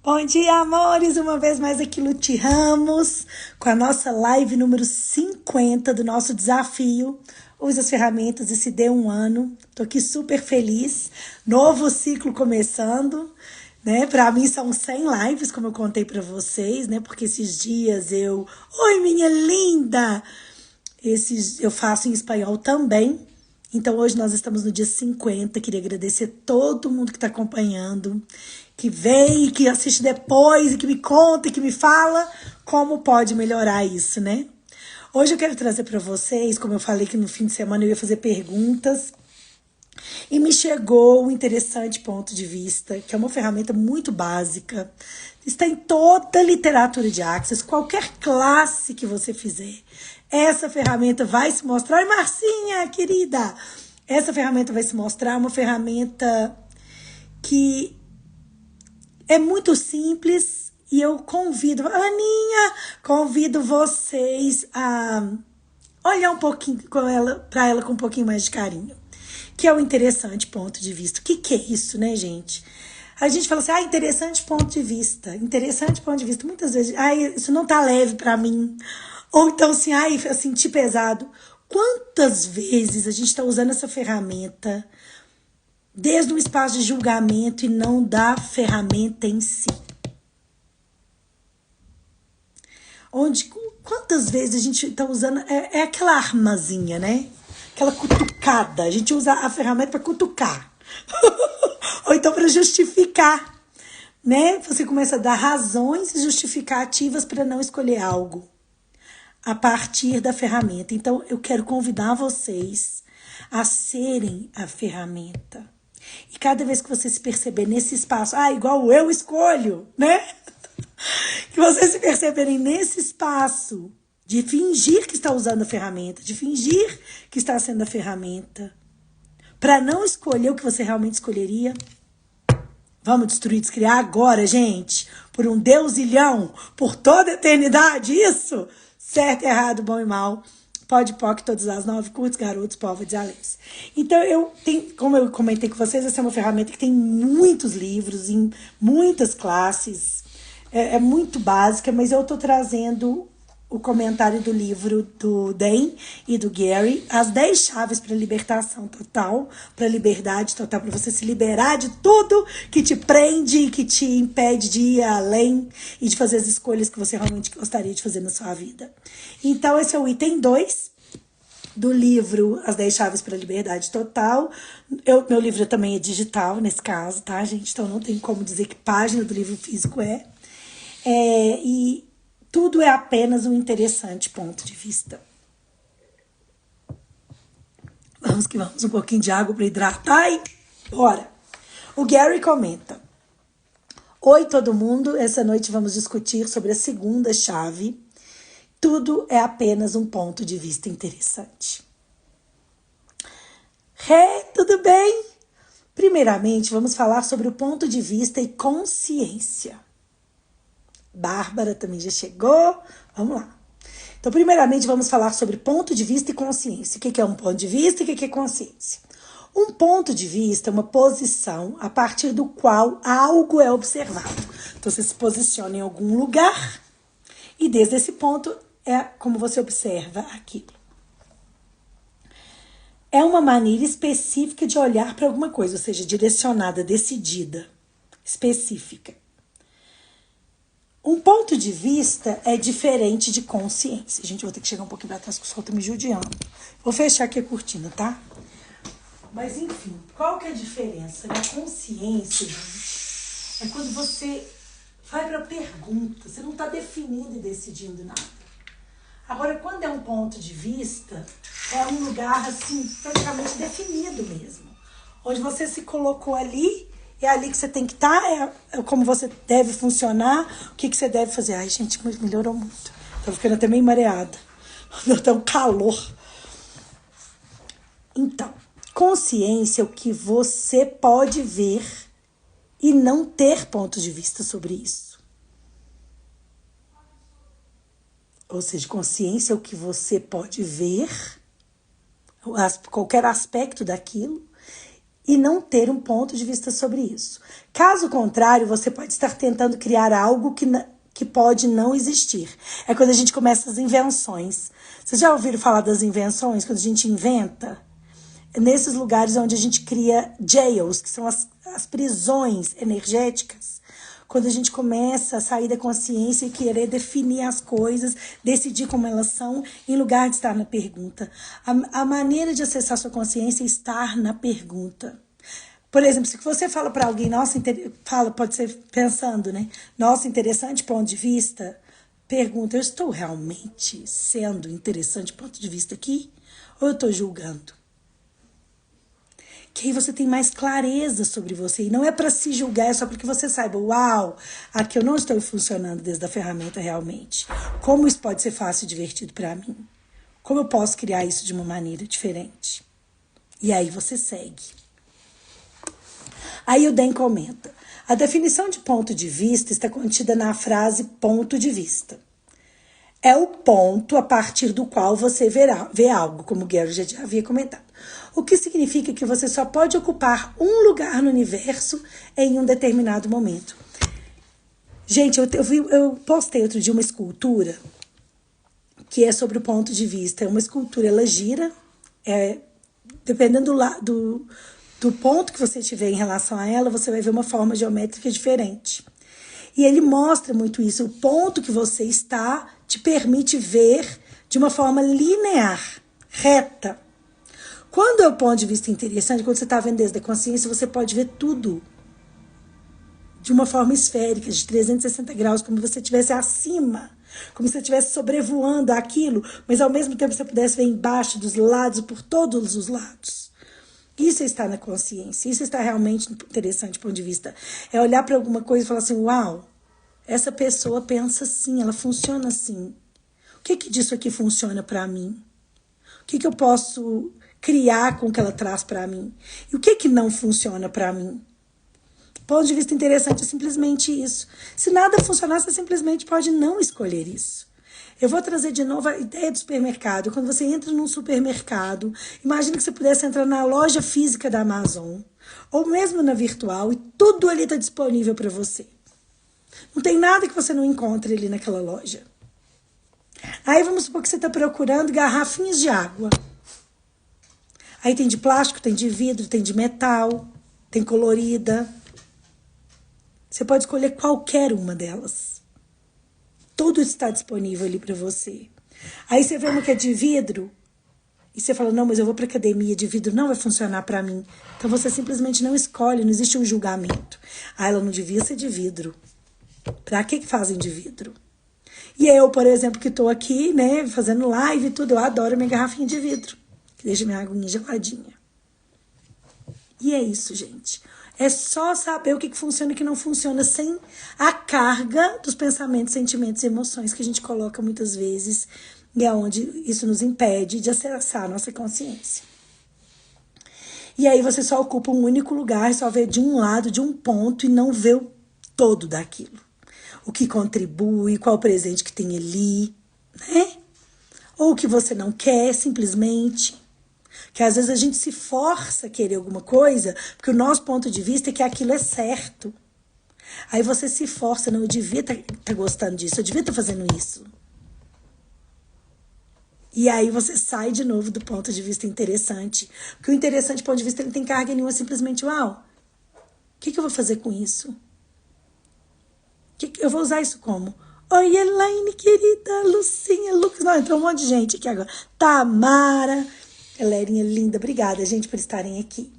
Bom dia, amores! Uma vez mais aqui, Luti Ramos, com a nossa live número 50 do nosso desafio. Use as ferramentas e se dê um ano. Tô aqui super feliz. Novo ciclo começando, né? Para mim são 100 lives, como eu contei para vocês, né? Porque esses dias eu... Oi, minha linda! Eu faço em espanhol também. Então, hoje nós estamos no dia 50. Queria agradecer todo mundo que está acompanhando, que vem, que assiste depois, e que me conta, e que me fala como pode melhorar isso, né? Hoje eu quero trazer para vocês, como eu falei que no fim de semana eu ia fazer perguntas, e me chegou um interessante ponto de vista, que é uma ferramenta muito básica. Está em toda a literatura de Access, qualquer classe que você fizer. Essa ferramenta vai se mostrar... Oi, Marcinha, querida! Essa ferramenta vai se mostrar uma ferramenta que é muito simples e eu convido... Aninha, convido vocês a olhar um pouquinho para ela com um pouquinho mais de carinho. Que é um interessante ponto de vista. O que é isso, né, gente? A gente fala assim, interessante ponto de vista. Interessante ponto de vista. Muitas vezes, isso não tá leve pra mim. Ou então, assim, eu senti pesado. Quantas vezes a gente tá usando essa ferramenta desde um espaço de julgamento e não da ferramenta em si? Quantas vezes a gente tá usando... É aquela armazinha, né? Aquela cutucada. A gente usa a ferramenta para cutucar. Ou então para justificar, né? Você começa a dar razões justificativas para não escolher algo a partir da ferramenta. Então, eu quero convidar vocês a serem a ferramenta. E cada vez que você se perceber nesse espaço, igual eu escolho, né? Que vocês se perceberem nesse espaço de fingir que está usando a ferramenta, de fingir que está sendo a ferramenta, para não escolher o que você realmente escolheria. Vamos destruir, descriar agora, gente, por um deusilhão, por toda a eternidade, isso? Certo, errado, bom e mal, pode, poc, todas as 9, curtos, garotos, povos e alês. Então, como eu comentei com vocês, essa é uma ferramenta que tem muitos livros, em muitas classes, é muito básica, mas eu tô trazendo o comentário do livro do Dan e do Gary, as 10 chaves para libertação total, para liberdade total, para você se liberar de tudo que te prende e que te impede de ir além e de fazer as escolhas que você realmente gostaria de fazer na sua vida. Então, esse é o item 2 do livro As 10 Chaves para a Liberdade Total. Meu livro também é digital, nesse caso, tá, gente? Então, não tem como dizer que página do livro físico e tudo é apenas um interessante ponto de vista. Vamos que vamos, um pouquinho de água para hidratar e bora. O Gary comenta: oi, todo mundo, essa noite vamos discutir sobre a segunda chave. Tudo é apenas um ponto de vista interessante. Tudo bem? Primeiramente, vamos falar sobre o ponto de vista e consciência. Bárbara também já chegou. Vamos lá. Então, primeiramente, vamos falar sobre ponto de vista e consciência. O que é um ponto de vista e o que é consciência? Um ponto de vista é uma posição a partir do qual algo é observado. Então, você se posiciona em algum lugar e desde esse ponto é como você observa aquilo. É uma maneira específica de olhar para alguma coisa, ou seja, direcionada, decidida, específica. Um ponto de vista é diferente de consciência. Gente, eu vou ter que chegar um pouquinho pra trás, que o sol tá me judiando. Vou fechar aqui a cortina, tá? Mas, enfim, qual que é a diferença? A consciência, gente, é quando você vai pra pergunta. Você não tá definindo e decidindo nada. Agora, quando é um ponto de vista, é um lugar, assim, praticamente definido mesmo. Onde você se colocou ali... É ali que você tem que estar, é como você deve funcionar, o que você deve fazer. Ai, gente, melhorou muito. Tô ficando até meio mareada. Deu até um calor. Então, consciência é o que você pode ver e não ter ponto de vista sobre isso. Ou seja, consciência é o que você pode ver, qualquer aspecto daquilo, e não ter um ponto de vista sobre isso. Caso contrário, você pode estar tentando criar algo que pode não existir. É quando a gente começa as invenções. Vocês já ouviram falar das invenções? Quando a gente inventa? É nesses lugares onde a gente cria jails, que são as prisões energéticas. Quando a gente começa a sair da consciência e querer definir as coisas, decidir como elas são, em lugar de estar na pergunta. A maneira de acessar sua consciência é estar na pergunta. Por exemplo, se você fala para alguém, nossa, pode ser pensando, né? Nossa, interessante ponto de vista. Pergunta, eu estou realmente sendo interessante ponto de vista aqui? Ou eu estou julgando? Que aí você tem mais clareza sobre você. E não é para se julgar, é só para que você saiba, uau, aqui eu não estou funcionando desde a ferramenta realmente. Como isso pode ser fácil e divertido para mim? Como eu posso criar isso de uma maneira diferente? E aí você segue. Aí o Dan comenta, a definição de ponto de vista está contida na frase ponto de vista. É o ponto a partir do qual você vê algo, como o Gary já havia comentado. O que significa que você só pode ocupar um lugar no universo em um determinado momento. Gente, eu postei outro dia uma escultura que é sobre o ponto de vista. É uma escultura, ela gira, dependendo do ponto que você tiver em relação a ela, você vai ver uma forma geométrica diferente. E ele mostra muito isso. O ponto que você está te permite ver de uma forma linear, reta. Quando é o ponto de vista interessante, quando você está vendo desde a consciência, você pode ver tudo de uma forma esférica, de 360 graus, como se você estivesse acima, como se você estivesse sobrevoando aquilo, mas ao mesmo tempo você pudesse ver embaixo, dos lados, por todos os lados. Isso está na consciência, isso está realmente interessante do ponto de vista. É olhar para alguma coisa e falar assim, uau, essa pessoa pensa assim, ela funciona assim. O que disso aqui funciona para mim? O que eu posso criar com o que ela traz para mim? E o que não funciona para mim? Ponto de vista interessante é simplesmente isso. Se nada funcionar, você simplesmente pode não escolher isso. Eu vou trazer de novo a ideia do supermercado. Quando você entra num supermercado, imagine que você pudesse entrar na loja física da Amazon, ou mesmo na virtual, e tudo ali está disponível para você. Não tem nada que você não encontre ali naquela loja. Aí vamos supor que você está procurando garrafinhas de água. Aí tem de plástico, tem de vidro, tem de metal, tem colorida. Você pode escolher qualquer uma delas. Tudo está disponível ali para você. Aí você vê uma que é de vidro e você fala, não, mas eu vou para academia, de vidro não vai funcionar para mim. Então você simplesmente não escolhe, não existe um julgamento. Ah, ela não devia ser de vidro. Para que fazem de vidro? E eu, por exemplo, que estou aqui, né, fazendo live e tudo, eu adoro minha garrafinha de vidro, que deixa minha aguinha geladinha. E é isso, gente. É só saber o que funciona e o que não funciona sem a carga dos pensamentos, sentimentos e emoções que a gente coloca muitas vezes e é onde isso nos impede de acessar a nossa consciência. E aí você só ocupa um único lugar, só vê de um lado, de um ponto e não vê o todo daquilo. O que contribui, qual presente que tem ali, né? Ou o que você não quer, simplesmente. Que às vezes a gente se força a querer alguma coisa, porque o nosso ponto de vista é que aquilo é certo. Aí você se força, não, eu devia estar gostando disso, eu devia estar fazendo isso. E aí você sai de novo do ponto de vista interessante. Porque o interessante ponto de vista ele não tem carga nenhuma, simplesmente, uau, o que eu vou fazer com isso? Eu vou usar isso como? Oi, Elaine, querida, Lucinha, Lucas. Não, entrou um monte de gente aqui agora. Tamara, galerinha linda, obrigada, gente, por estarem aqui.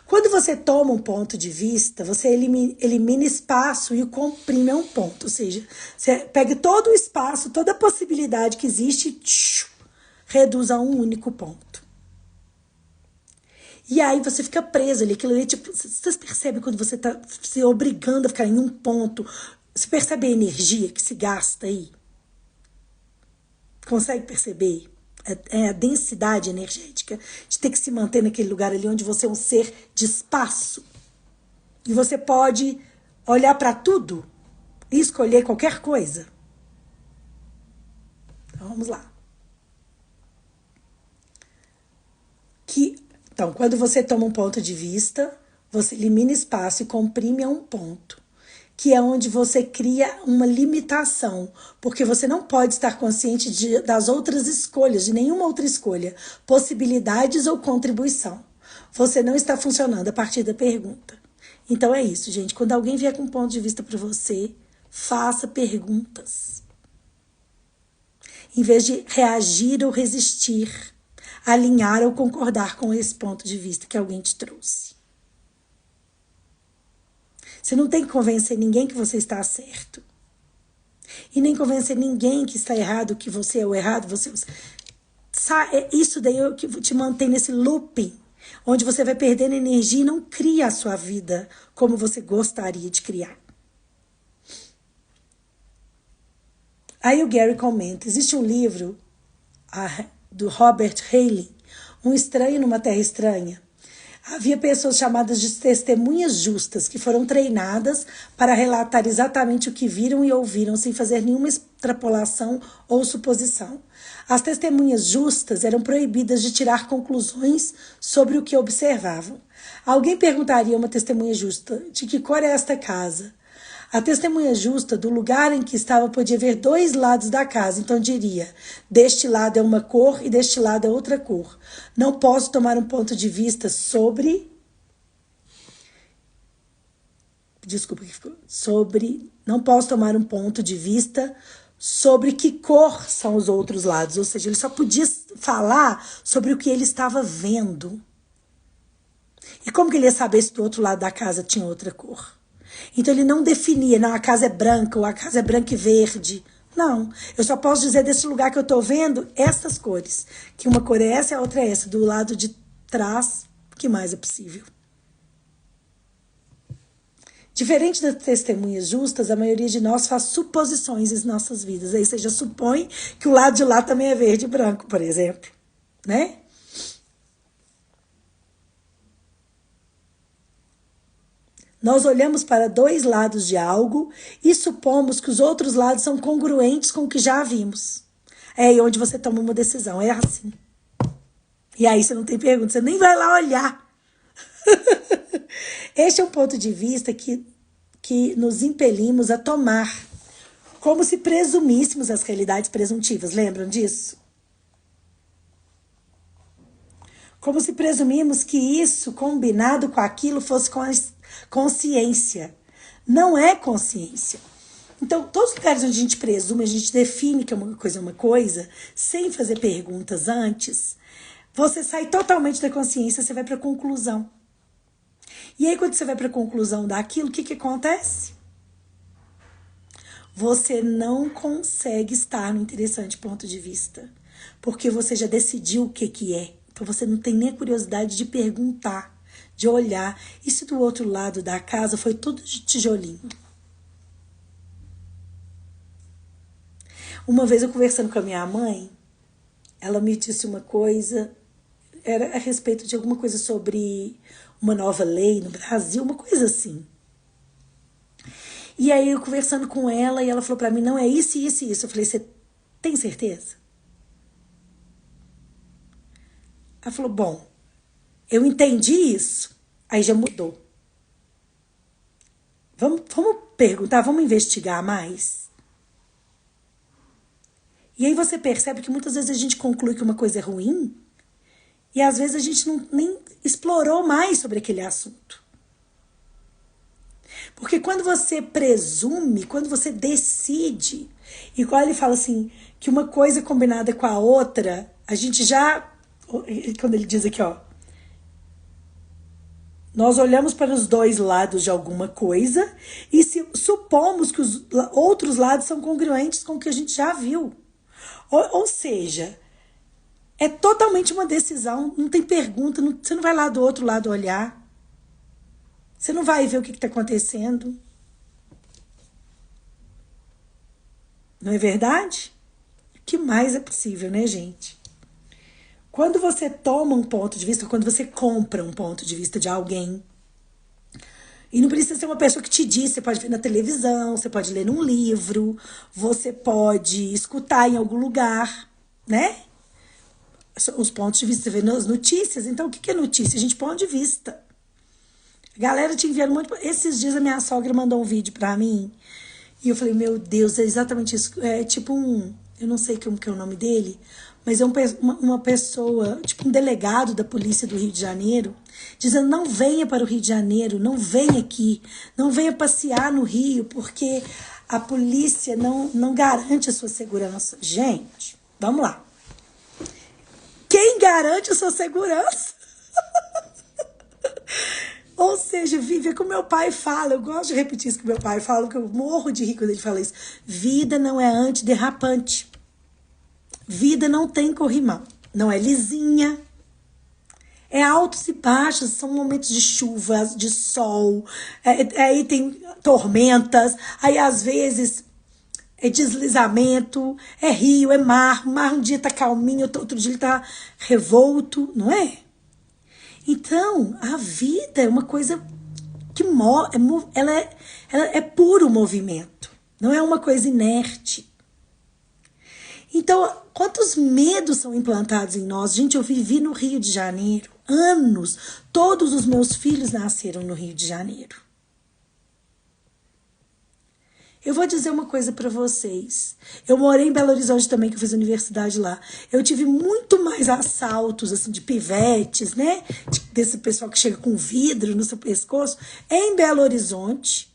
Quando você toma um ponto de vista, você elimina espaço e o comprime a um ponto. Ou seja, você pega todo o espaço, toda a possibilidade que existe e reduz a um único ponto. E aí você fica preso ali. Aquilo ali, tipo, vocês percebem quando você está se obrigando a ficar em um ponto? Você percebe a energia que se gasta aí? Consegue perceber? É a densidade energética de ter que se manter naquele lugar ali onde você é um ser de espaço. E você pode olhar para tudo e escolher qualquer coisa. Então vamos lá. Que Então, quando você toma um ponto de vista, você elimina espaço e comprime a um ponto, que é onde você cria uma limitação, porque você não pode estar consciente das outras escolhas, de nenhuma outra escolha, possibilidades ou contribuição. Você não está funcionando a partir da pergunta. Então é isso, gente. Quando alguém vier com um ponto de vista para você, faça perguntas. Em vez de reagir ou resistir, alinhar ou concordar com esse ponto de vista que alguém te trouxe. Você não tem que convencer ninguém que você está certo. E nem convencer ninguém que está errado, que você é o errado. Isso daí é o que te mantém nesse looping, onde você vai perdendo energia e não cria a sua vida como você gostaria de criar. Aí o Gary comenta, existe um livro do Robert Heinlein, Um Estranho numa Terra Estranha. Havia pessoas chamadas de testemunhas justas, que foram treinadas para relatar exatamente o que viram e ouviram, sem fazer nenhuma extrapolação ou suposição. As testemunhas justas eram proibidas de tirar conclusões sobre o que observavam. Alguém perguntaria a uma testemunha justa, de que cor é esta casa? A testemunha justa, do lugar em que estava, podia ver dois lados da casa, então diria, deste lado é uma cor e deste lado é outra cor. Não posso tomar um ponto de vista sobre... Não posso tomar um ponto de vista sobre que cor são os outros lados. Ou seja, ele só podia falar sobre o que ele estava vendo. E como que ele ia saber se do outro lado da casa tinha outra cor? Então ele não definia, não, a casa é branca ou a casa é branca e verde. Não, eu só posso dizer desse lugar que eu estou vendo essas cores. Que uma cor é essa e a outra é essa. Do lado de trás, o que mais é possível? Diferente das testemunhas justas, a maioria de nós faz suposições em nossas vidas. Aí você já supõe que o lado de lá também é verde e branco, por exemplo. Né? Nós olhamos para dois lados de algo e supomos que os outros lados são congruentes com o que já vimos. É aí onde você toma uma decisão, é assim. E aí você não tem pergunta, você nem vai lá olhar. Este é um ponto de vista que nos impelimos a tomar, como se presumíssemos as realidades presuntivas, lembram disso? Como se presumimos que isso, combinado com aquilo, fosse consciência. Não é consciência. Então, todos os lugares onde a gente presume, a gente define que uma coisa é uma coisa, sem fazer perguntas antes, você sai totalmente da consciência, você vai para a conclusão. E aí, quando você vai para a conclusão daquilo, o que acontece? Você não consegue estar no interessante ponto de vista, porque você já decidiu o que é. Então, você não tem nem a curiosidade de perguntar, de olhar. E se do outro lado da casa foi tudo de tijolinho? Uma vez eu conversando com a minha mãe, ela me disse uma coisa, era a respeito de alguma coisa sobre uma nova lei no Brasil, uma coisa assim. E aí eu conversando com ela, e ela falou pra mim, não, é isso, isso e isso. Eu falei, você tem certeza? Ela falou, bom, eu entendi isso. Aí já mudou. Vamos perguntar, vamos investigar mais? E aí você percebe que muitas vezes a gente conclui que uma coisa é ruim e às vezes a gente nem explorou mais sobre aquele assunto. Porque quando você presume, quando você decide, igual ele fala assim, que uma coisa combinada com a outra, a gente já... Quando ele diz aqui, ó, nós olhamos para os dois lados de alguma coisa e supomos que os outros lados são congruentes com o que a gente já viu. Ou seja, é totalmente uma decisão, não tem pergunta, você não vai lá do outro lado olhar, você não vai ver o que está acontecendo. Não é verdade? O que mais é possível, né, gente? Quando você toma um ponto de vista, quando você compra um ponto de vista de alguém, e não precisa ser uma pessoa que te diz, você pode ver na televisão, você pode ler num livro, você pode escutar em algum lugar, né? os pontos de vista, você vê nas notícias. Então, o que é notícia? A gente ponto de vista. A galera te enviando muito. Esses dias a minha sogra mandou um vídeo pra mim. E eu falei, meu Deus, é exatamente isso. É tipo um. Eu não sei como que é o nome dele. Mas é uma pessoa, tipo um delegado da polícia do Rio de Janeiro, dizendo, não venha para o Rio de Janeiro, não venha aqui, não venha passear no Rio, porque a polícia não garante a sua segurança. Gente, vamos lá. Quem garante a sua segurança? Ou seja, vive como meu pai fala. Eu gosto de repetir isso que meu pai fala, porque eu morro de rir quando ele fala isso. Vida não é antiderrapante. Vida não tem corrimão. Não é lisinha. É altos e baixos, são momentos de chuva, de sol, aí tem tormentas, aí às vezes é deslizamento, é rio, é mar. O mar um dia tá calminho, outro dia ele tá revolto, não é? Então, a vida é uma coisa que ela é puro movimento, não é uma coisa inerte. Então, quantos medos são implantados em nós? Gente, eu vivi no Rio de Janeiro anos. Todos os meus filhos nasceram no Rio de Janeiro. Eu vou dizer uma coisa para vocês. Eu morei em Belo Horizonte também, que eu fiz universidade lá. Eu tive muito mais assaltos, assim, de pivetes, né? Desse pessoal que chega com vidro no seu pescoço. Em Belo Horizonte,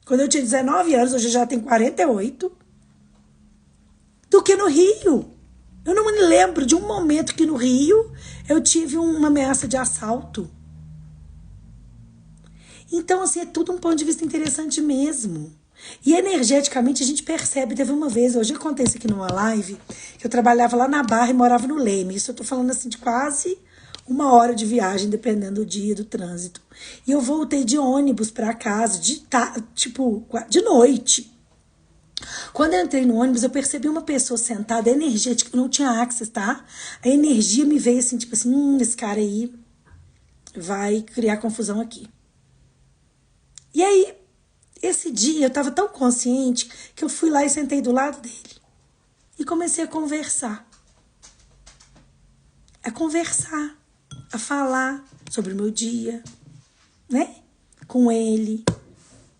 quando eu tinha 19 anos, hoje eu já tenho 48, do que no Rio. Eu não me lembro de um momento que no Rio eu tive uma ameaça de assalto. Então, assim, é tudo um ponto de vista interessante mesmo. E energeticamente a gente percebe. Teve uma vez, hoje acontece aqui numa live, que eu trabalhava lá na Barra e morava no Leme. Isso eu tô falando assim de quase 1 hora de viagem, dependendo do dia, do trânsito. E eu voltei de ônibus pra casa, de noite. Quando eu entrei no ônibus, eu percebi uma pessoa sentada, energética, eu não tinha access, tá? A energia me veio assim, tipo assim, esse cara aí vai criar confusão aqui. E aí, esse dia eu tava tão consciente que eu fui lá e sentei do lado dele. E comecei a conversar. A falar sobre o meu dia, né? Com ele.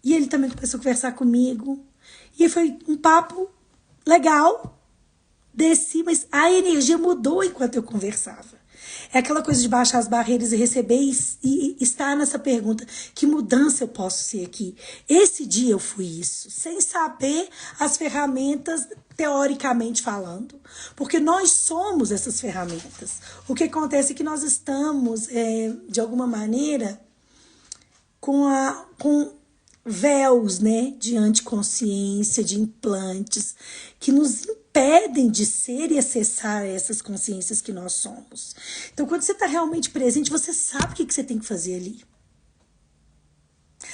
E ele também começou a conversar comigo. E foi um papo legal. Desci, mas a energia mudou enquanto eu conversava. É aquela coisa de baixar as barreiras e receber e estar nessa pergunta. Que mudança eu posso ser aqui? Esse dia eu fui isso, sem saber as ferramentas, teoricamente falando. Porque nós somos essas ferramentas. O que acontece é que nós estamos, de alguma maneira, com véus, né, de anticonsciência, de implantes, que nos impedem de ser e acessar essas consciências que nós somos. Então, quando você está realmente presente, você sabe o que você tem que fazer ali.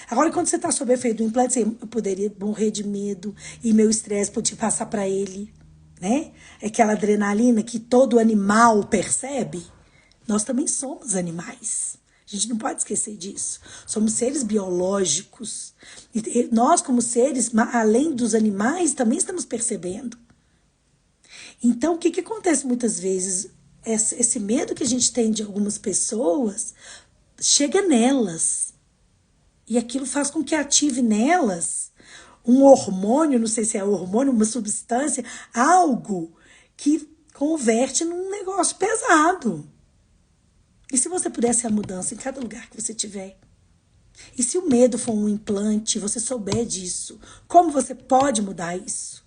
Agora, quando você está sob efeito do implante, eu poderia morrer de medo e meu estresse podia passar para ele, né? Aquela adrenalina que todo animal percebe. Nós também somos animais. A gente não pode esquecer disso. Somos seres biológicos. E nós, como seres, além dos animais, também estamos percebendo. Então, o que acontece muitas vezes? Esse medo que a gente tem de algumas pessoas chega nelas. E aquilo faz com que ative nelas um hormônio, não sei se é hormônio, uma substância, algo que converte num negócio pesado. E se você pudesse a mudança em cada lugar que você tiver? E se o medo for um implante, você souber disso, como você pode mudar isso?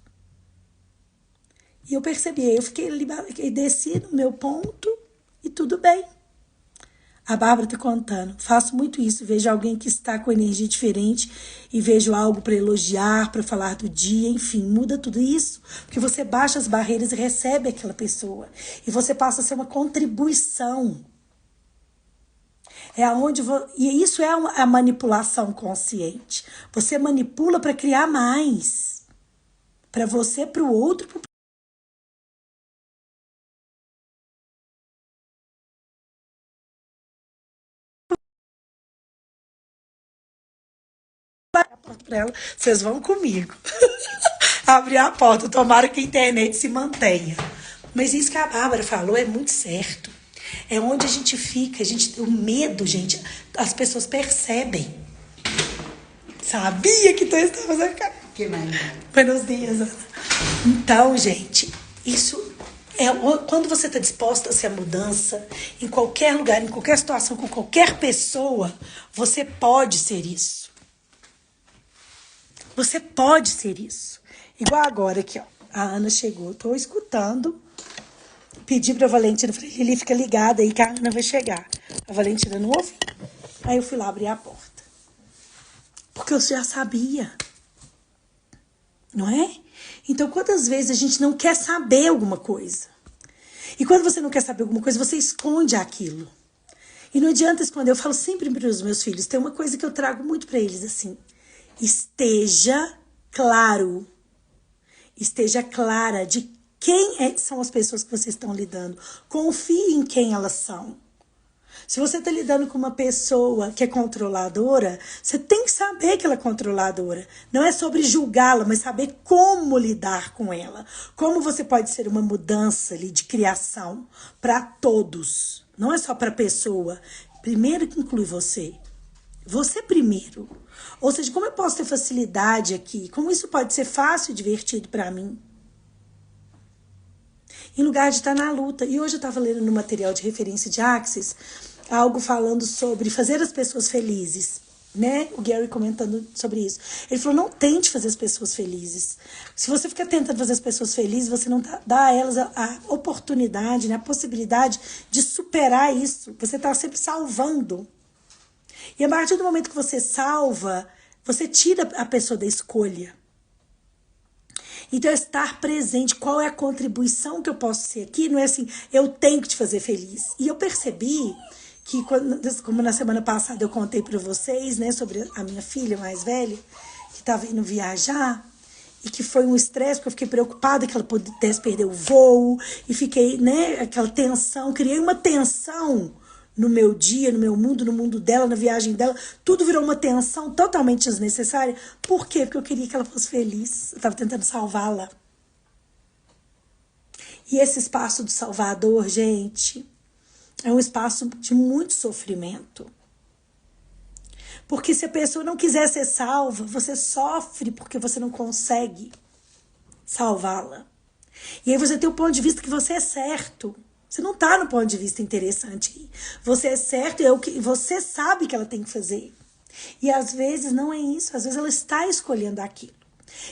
E eu percebi, eu desci no meu ponto e tudo bem. A Bárbara tá contando, faço muito isso, vejo alguém que está com energia diferente e vejo algo para elogiar, para falar do dia, enfim, muda tudo isso, porque você baixa as barreiras e recebe aquela pessoa. E você passa a ser uma contribuição. E isso é a manipulação consciente. Você manipula para criar mais. Para você, para o outro, para ela. Vocês vão comigo. Abrir a porta. Tomara que a internet se mantenha. Mas isso que a Bárbara falou é muito certo. É onde a gente fica, o medo, gente, as pessoas percebem. Sabia que tu estava fazendo cara. Que mais? Buenos dias, Ana. Então, gente, isso é quando você está disposta a ser a mudança, em qualquer lugar, em qualquer situação, com qualquer pessoa, você pode ser isso. Você pode ser isso. Igual agora aqui, ó. A Ana chegou, eu tô escutando. Pedi pra Valentina, falei, Lili, fica ligada aí que a Ana vai chegar. A Valentina não ouviu. Aí eu fui lá abrir a porta. Porque eu já sabia. Não é? Então, quantas vezes a gente não quer saber alguma coisa? E quando você não quer saber alguma coisa, você esconde aquilo. E não adianta esconder. Eu falo sempre para os meus filhos, tem uma coisa que eu trago muito para eles, assim. Esteja claro. Esteja clara de quem são as pessoas que vocês estão lidando. Confie em quem elas são. Se você está lidando com uma pessoa que é controladora, você tem que saber que ela é controladora. Não é sobre julgá-la, mas saber como lidar com ela. Como você pode ser uma mudança ali de criação para todos. Não é só para a pessoa. Primeiro que inclui você. Você primeiro. Ou seja, como eu posso ter facilidade aqui? Como isso pode ser fácil e divertido para mim? Em lugar de estar na luta. E hoje eu estava lendo no material de referência de Axis algo falando sobre fazer as pessoas felizes, né? O Gary comentando sobre isso. Ele falou, não tente fazer as pessoas felizes. Se você fica tentando fazer as pessoas felizes, você não dá a elas a oportunidade, né? A possibilidade de superar isso. Você está sempre salvando. E a partir do momento que você salva, você tira a pessoa da escolha. Então, estar presente, qual é a contribuição que eu posso ser aqui? Não é assim, eu tenho que te fazer feliz. E eu percebi que, como na semana passada eu contei para vocês, né, sobre a minha filha mais velha, que estava indo viajar, e que foi um estresse, porque eu fiquei preocupada que ela pudesse perder o voo, e fiquei, né, aquela tensão, criei uma tensão no meu dia, no meu mundo, no mundo dela, na viagem dela, tudo virou uma tensão totalmente desnecessária. Por quê? Porque eu queria que ela fosse feliz. Eu estava tentando salvá-la. E esse espaço do Salvador, gente, é um espaço de muito sofrimento. Porque se a pessoa não quiser ser salva, você sofre porque você não consegue salvá-la. E aí você tem o ponto de vista que você é certo. Você não está no ponto de vista interessante. Você é certo e é o que você sabe que ela tem que fazer. E às vezes não é isso. Às vezes ela está escolhendo aquilo.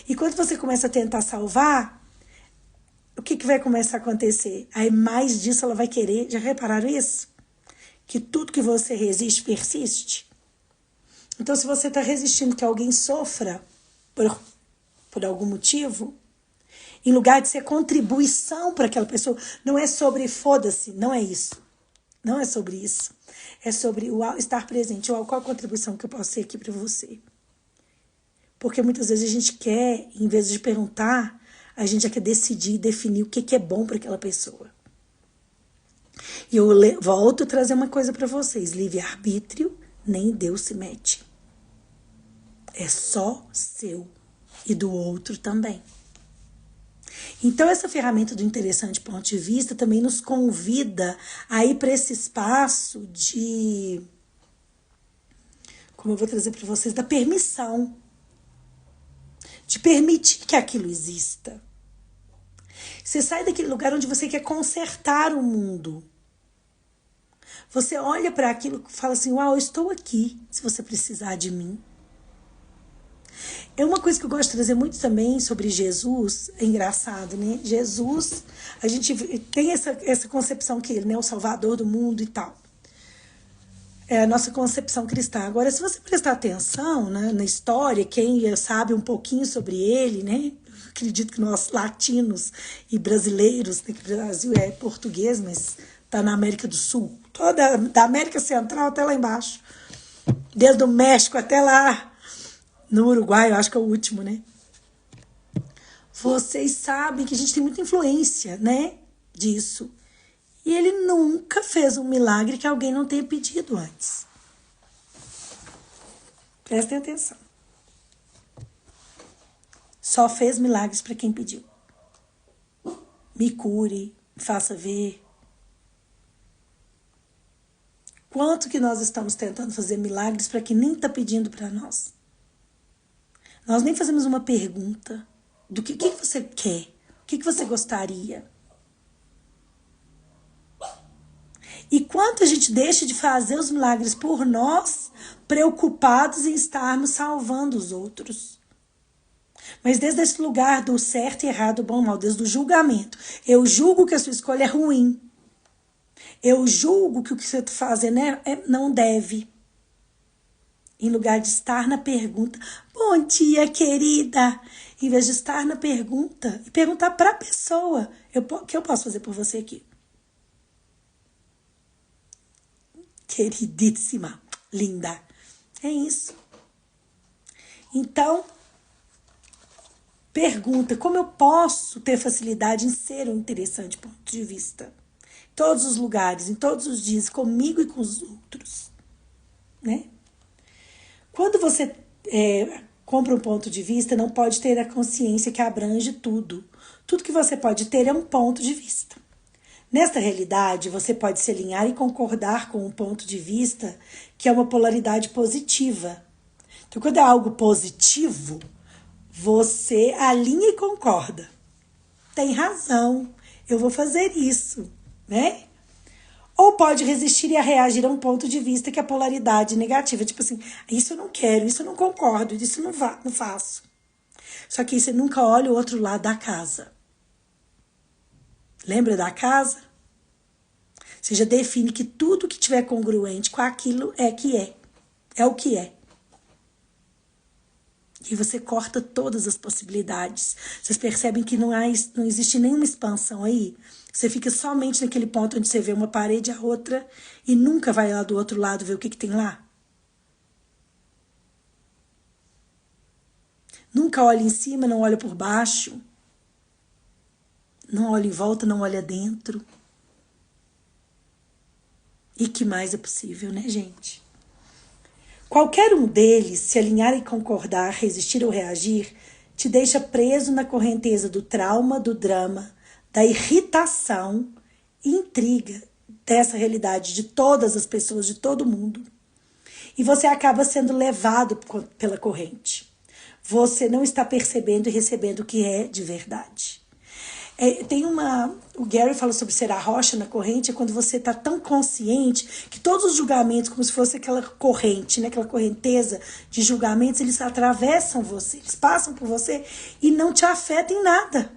E quando você começa a tentar salvar, o que vai começar a acontecer? Aí mais disso ela vai querer. Já repararam isso? Que tudo que você resiste, persiste. Então se você está resistindo que alguém sofra por algum motivo, em lugar de ser contribuição para aquela pessoa, não é sobre foda-se, não é isso. Não é sobre isso. É sobre o estar presente. Qual a contribuição que eu posso ser aqui para você? Porque muitas vezes a gente quer, em vez de perguntar, a gente já quer decidir, definir o que é bom para aquela pessoa. E eu volto a trazer uma coisa para vocês. Livre-arbítrio, nem Deus se mete. É só seu e do outro também. Então, essa ferramenta do interessante ponto de vista também nos convida a ir para esse espaço de, como eu vou trazer para vocês, da permissão. De permitir que aquilo exista. Você sai daquele lugar onde você quer consertar o mundo. Você olha para aquilo e fala assim, uau, eu estou aqui, se você precisar de mim. É uma coisa que eu gosto de trazer muito também sobre Jesus, é engraçado, né? Jesus, a gente tem essa concepção que ele, né, o Salvador do mundo e tal. É a nossa concepção cristã. Agora, se você prestar atenção, né, na história, quem sabe um pouquinho sobre ele, né? Eu acredito que nós latinos e brasileiros, né, que o Brasil é português, mas tá na América do Sul, toda da América Central até lá embaixo, desde o México até lá no Uruguai, eu acho que é o último, né? Vocês sabem que a gente tem muita influência, né, disso. E ele nunca fez um milagre que alguém não tenha pedido antes. Prestem atenção. Só fez milagres para quem pediu. Me cure, Me faça ver quanto que nós estamos tentando fazer milagres para quem nem está pedindo para nós. Nós nem fazemos uma pergunta do que você quer, o que você gostaria. E quanto a gente deixa de fazer os milagres por nós, preocupados em estarmos salvando os outros. Mas desde esse lugar do certo e errado, bom e mal, desde o julgamento. Eu julgo que a sua escolha é ruim. Eu julgo que o que você está fazendo não deve. Em lugar de estar na pergunta, bom dia, querida. Em vez de estar na pergunta e perguntar para a pessoa, o que eu posso fazer por você aqui? Queridíssima, linda. É isso. Então, pergunta, como eu posso ter facilidade em ser um interessante ponto de vista? Em todos os lugares, em todos os dias, comigo e com os outros. Né? Quando você compra um ponto de vista, não pode ter a consciência que abrange tudo. Tudo que você pode ter é um ponto de vista. Nesta realidade, você pode se alinhar e concordar com um ponto de vista que é uma polaridade positiva. Então, quando é algo positivo, você alinha e concorda. Tem razão, eu vou fazer isso, né? Ou pode resistir e reagir a um ponto de vista que é a polaridade negativa. Tipo assim, isso eu não quero, isso eu não concordo, isso eu não faço. Só que aí você nunca olha o outro lado da casa. Lembra da casa? Você já define que tudo que tiver congruente com aquilo é que é. É o que é. E você corta todas as possibilidades. Vocês percebem que não existe nenhuma expansão aí? Você fica somente naquele ponto onde você vê uma parede e a outra e nunca vai lá do outro lado ver o que tem lá? Nunca olha em cima, não olha por baixo. Não olha em volta, não olha dentro. E que mais é possível, né, gente? Qualquer um deles, se alinhar e concordar, resistir ou reagir, te deixa preso na correnteza do trauma, do drama, da irritação e intriga dessa realidade de todas as pessoas, de todo mundo. E você acaba sendo levado pela corrente. Você não está percebendo e recebendo o que é de verdade. O Gary fala sobre ser a rocha na corrente, é quando você está tão consciente que todos os julgamentos, como se fosse aquela corrente, né, aquela correnteza de julgamentos, eles atravessam você, eles passam por você e não te afetam em nada.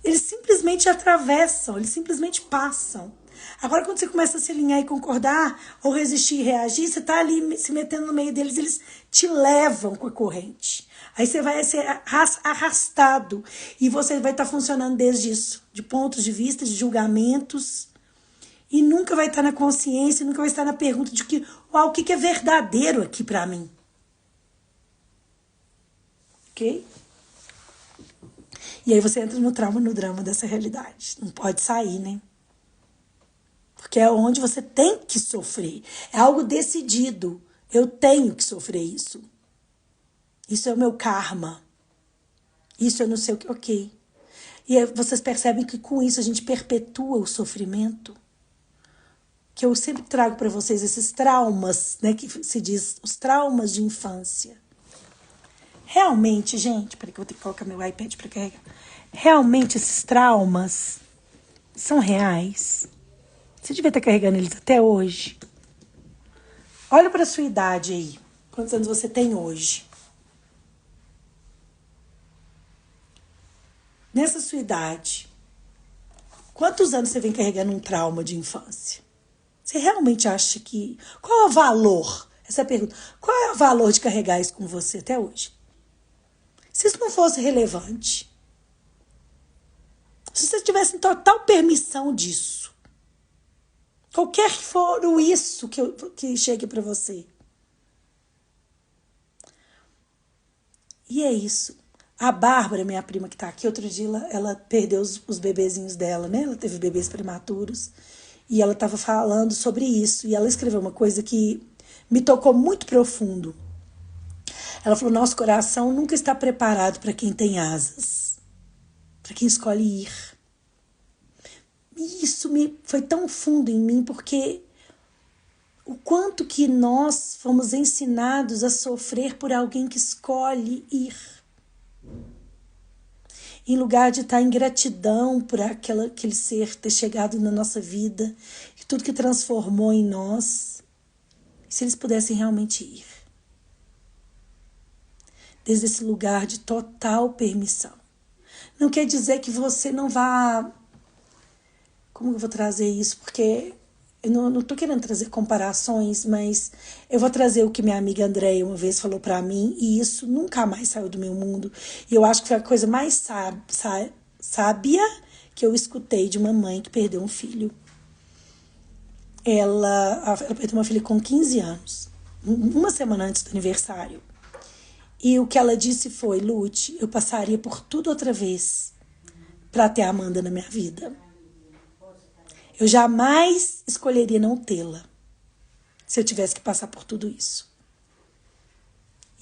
Eles simplesmente atravessam, eles simplesmente passam. Agora, quando você começa a se alinhar e concordar, ou resistir e reagir, você está ali se metendo no meio deles, eles te levam com a corrente. Aí você vai ser arrastado e você vai estar funcionando desde isso, de pontos de vista, de julgamentos, e nunca vai estar na consciência, nunca vai estar na pergunta de o que é verdadeiro aqui para mim. Ok? E aí você entra no trauma, no drama dessa realidade. Não pode sair, né? Porque é onde você tem que sofrer. É algo decidido. Eu tenho que sofrer isso. Isso é o meu karma. Isso eu não sei o que. Ok. E aí vocês percebem que com isso a gente perpetua o sofrimento. Que eu sempre trago para vocês esses traumas, né? Que se diz os traumas de infância. Realmente, gente, peraí que eu vou ter que colocar meu iPad para carregar. Realmente esses traumas são reais. Você devia estar carregando eles até hoje. Olha para a sua idade aí. Quantos anos você tem hoje? Nessa sua idade, quantos anos você vem carregando um trauma de infância? Você realmente acha que... Qual é o valor? Essa é a pergunta. Qual é o valor de carregar isso com você até hoje? Se isso não fosse relevante, se você tivesse total permissão disso, qualquer que for o isso que chegue para você. E é isso. A Bárbara, minha prima que tá aqui, outro dia ela perdeu os bebezinhos dela, né? Ela teve bebês prematuros e ela tava falando sobre isso. E ela escreveu uma coisa que me tocou muito profundo. Ela falou, nosso coração nunca está preparado para quem tem asas, para quem escolhe ir. isso foi tão fundo em mim, porque o quanto que nós fomos ensinados a sofrer por alguém que escolhe ir. Em lugar de estar em gratidão por aquele ser ter chegado na nossa vida, e tudo que transformou em nós, se eles pudessem realmente ir. Desde esse lugar de total permissão. Não quer dizer que você não vá... Como eu vou trazer isso? Porque eu não tô querendo trazer comparações, mas eu vou trazer o que minha amiga Andréia uma vez falou pra mim, e isso nunca mais saiu do meu mundo. E eu acho que foi a coisa mais sábia que eu escutei de uma mãe que perdeu um filho. Ela perdeu uma filha com 15 anos, uma semana antes do aniversário. E o que ela disse foi: Lute, eu passaria por tudo outra vez para ter a Amanda na minha vida. Eu jamais escolheria não tê-la se eu tivesse que passar por tudo isso.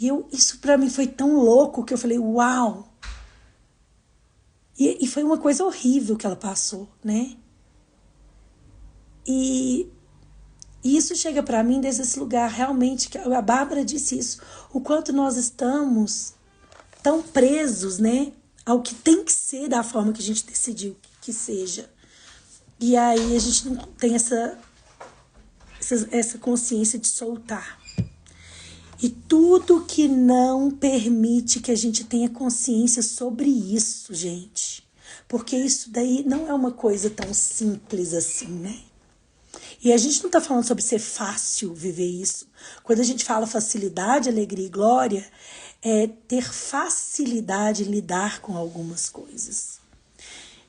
E isso para mim foi tão louco que eu falei, uau! E foi uma coisa horrível que ela passou, né? E isso chega para mim desde esse lugar, realmente, que a Bárbara disse isso, o quanto nós estamos tão presos, né, ao que tem que ser da forma que a gente decidiu que seja. E aí a gente não tem essa consciência de soltar. E tudo que não permite que a gente tenha consciência sobre isso, gente. Porque isso daí não é uma coisa tão simples assim, né? E a gente não tá falando sobre ser fácil viver isso. Quando a gente fala facilidade, alegria e glória, é ter facilidade em lidar com algumas coisas.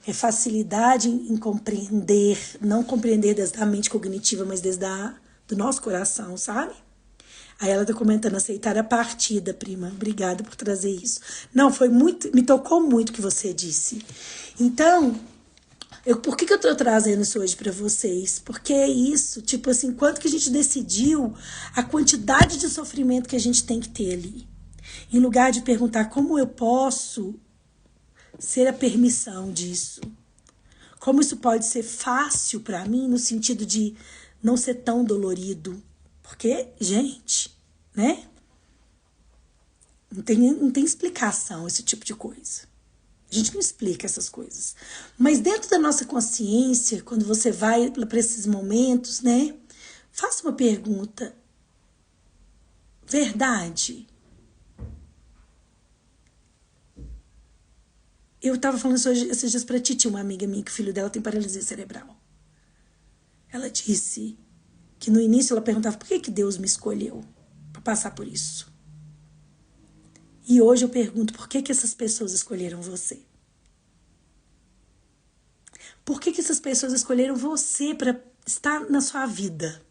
É facilidade em compreender, não compreender desde a mente cognitiva, mas desde do nosso coração, sabe? Aí ela tá comentando, aceitar a partida, prima. Obrigada por trazer isso. Não, foi muito, me tocou muito o que você disse. Então, por que eu tô trazendo isso hoje pra vocês? Porque é isso, tipo assim, quanto que a gente decidiu a quantidade de sofrimento que a gente tem que ter ali. Em lugar de perguntar como eu posso ser a permissão disso. Como isso pode ser fácil pra mim, no sentido de não ser tão dolorido. Porque, gente, né? Não tem explicação esse tipo de coisa. A gente não explica essas coisas. Mas dentro da nossa consciência, quando você vai para esses momentos, né? Faça uma pergunta. Verdade? Eu estava falando isso esses dias pra Titi, uma amiga minha, que o filho dela tem paralisia cerebral. Ela disse que no início ela perguntava por que Deus me escolheu para passar por isso. E hoje eu pergunto, por que essas pessoas escolheram você? Por que essas pessoas escolheram você para estar na sua vida?